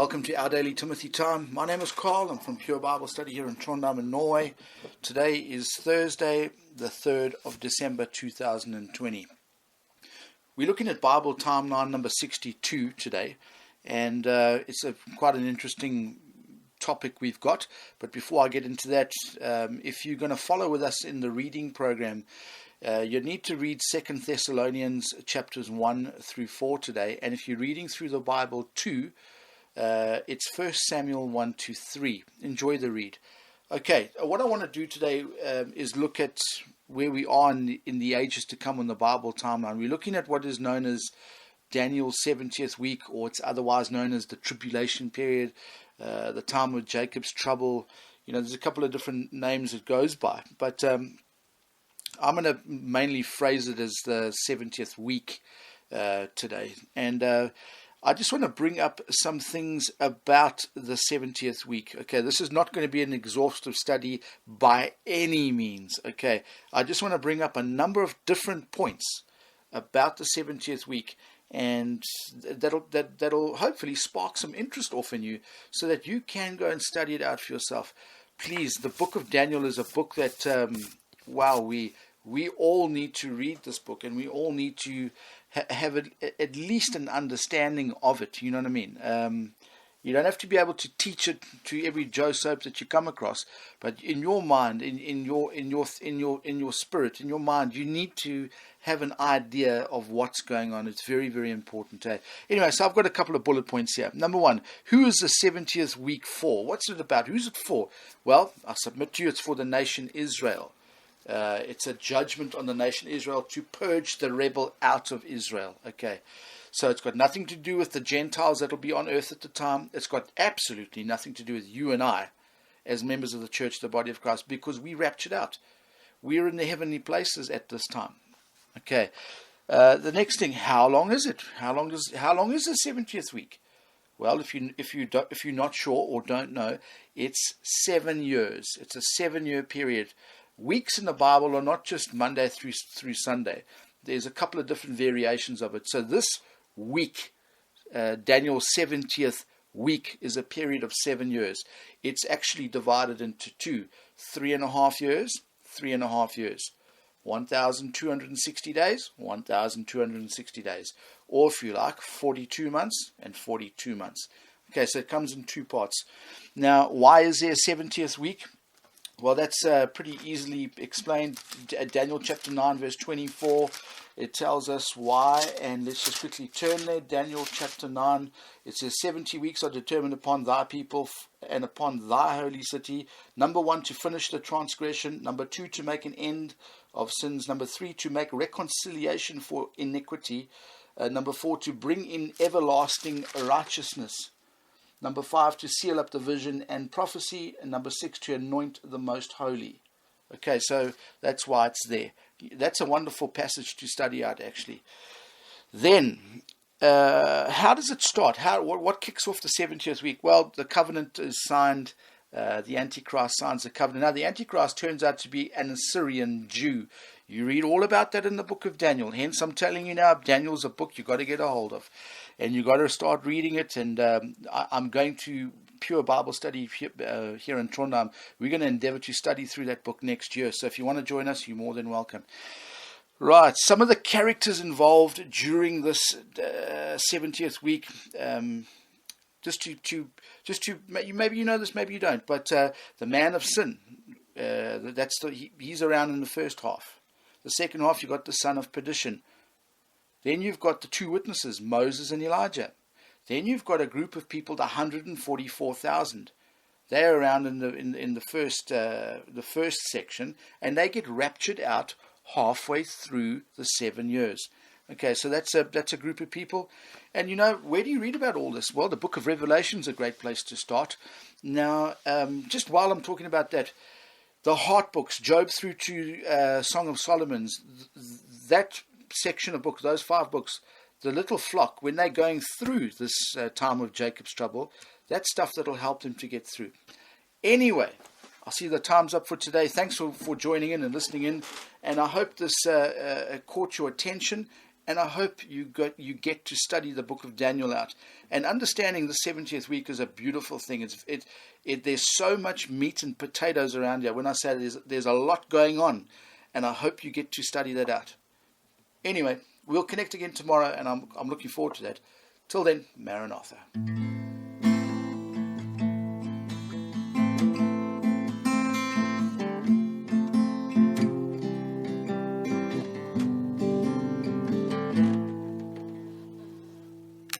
welcome to our Daily Timothy Time. My name is Carl. I'm from Pure Bible Study here in Trondheim in Norway. Today is Thursday, the 3rd of December 2020. We're looking at Bible timeline number 62 today, and it's quite an interesting topic we've got. But before I get into that, if you're going to follow with us in the reading program, you need to read 2 Thessalonians chapters 1 through 4 today. And if you're reading through the Bible too, it's 1 Samuel 1 to 3. Enjoy the read. Okay, what I want to do today is look at where we are in the ages to come on the Bible timeline. We're looking at what is known as Daniel's 70th week, or it's otherwise known as the tribulation period, the time of Jacob's trouble. You know, there's a couple of different names it goes by, but I'm going to mainly phrase it as the 70th week today. And I just want to bring up some things about the 70th week. Okay, this is not going to be an exhaustive study by any means. Okay, I just want to bring up a number of different points about the 70th week, and that'll hopefully spark some interest off in you so that you can go and study it out for yourself. Please, the book of Daniel is a book that we all need to read this book, and we all need to have at least an understanding of it. You know what I mean? You don't have to be able to teach it to every Joe Soap that you come across, but in your mind, in your spirit, in your mind, you need to have an idea of what's going on. It's very, very important. Anyway, so I've got a couple of bullet points here. Number one, who is the 70th week for? What's it about? Who's it for? Well, I submit to you, it's for the nation Israel. It's a judgment on the nation Israel to purge the rebel out of Israel. Okay, so it's got nothing to do with the Gentiles that will be on earth at the time. It's got absolutely nothing to do with you and I as members of the church, the body of Christ, because we raptured out. We're in the heavenly places at this time. Okay, the next thing, how long is it? How long is the 70th week? Well, if you're not sure or don't know, it's 7 years. It's a 7-year period. Weeks in the Bible are not just Monday through Sunday. There's a couple of different variations of it. So this week, Daniel's 70th week, is a period of 7 years. It's actually divided into two: 3.5 years, 3.5 years. 1,260 days, 1,260 days. Or if you like, 42 months and 42 months. Okay, so it comes in two parts. Now, why is there a 70th week? Well, that's pretty easily explained. Daniel chapter 9, verse 24, it tells us why. And let's just quickly turn there. Daniel chapter 9, it says, 70 weeks are determined upon thy people and upon thy holy city. Number 1, to finish the transgression. Number 2, to make an end of sins. Number 3, to make reconciliation for iniquity. Number 4, to bring in everlasting righteousness. Number 5, to seal up the vision and prophecy. And number 6, to anoint the most holy. Okay, so that's why it's there. That's a wonderful passage to study out, actually. Then, how does it start? What kicks off the 70th week? Well, the covenant is signed. The Antichrist signs the covenant. Now, the Antichrist turns out to be an Assyrian Jew. You read all about that in the book of Daniel. Hence, I'm telling you now, Daniel's a book you've got to get a hold of. And you've got to start reading it. And I'm going to Pure Bible Study here in Trondheim. We're going to endeavor to study through that book next year. So if you want to join us, you're more than welcome. Right, some of the characters involved during this 70th week. Just to maybe you know this, maybe you don't. But the man of sin, he's around in the first half. The second half, you've got the son of perdition. Then you've got the two witnesses, Moses and Elijah. Then you've got a group of people, the 144,000. They're around in the first section, and they get raptured out halfway through the 7 years. Okay, so that's a group of people. And you know, where do you read about all this? Well, the book of Revelation is a great place to start. Now, just while I'm talking about that, the heart books, Job through to Song of Solomon's, that section of books, those 5 books, the little flock, when they're going through this time of Jacob's trouble, that's stuff that'll help them to get through. Anyway, I see the time's up for today. Thanks for joining in and listening in. And I hope this caught your attention. And I hope you get to study the book of Daniel out. And understanding the 70th week is a beautiful thing. There's so much meat and potatoes around here. When I say there's a lot going on, and I hope you get to study that out. Anyway, we'll connect again tomorrow, and I'm looking forward to that. Till then, Maranatha.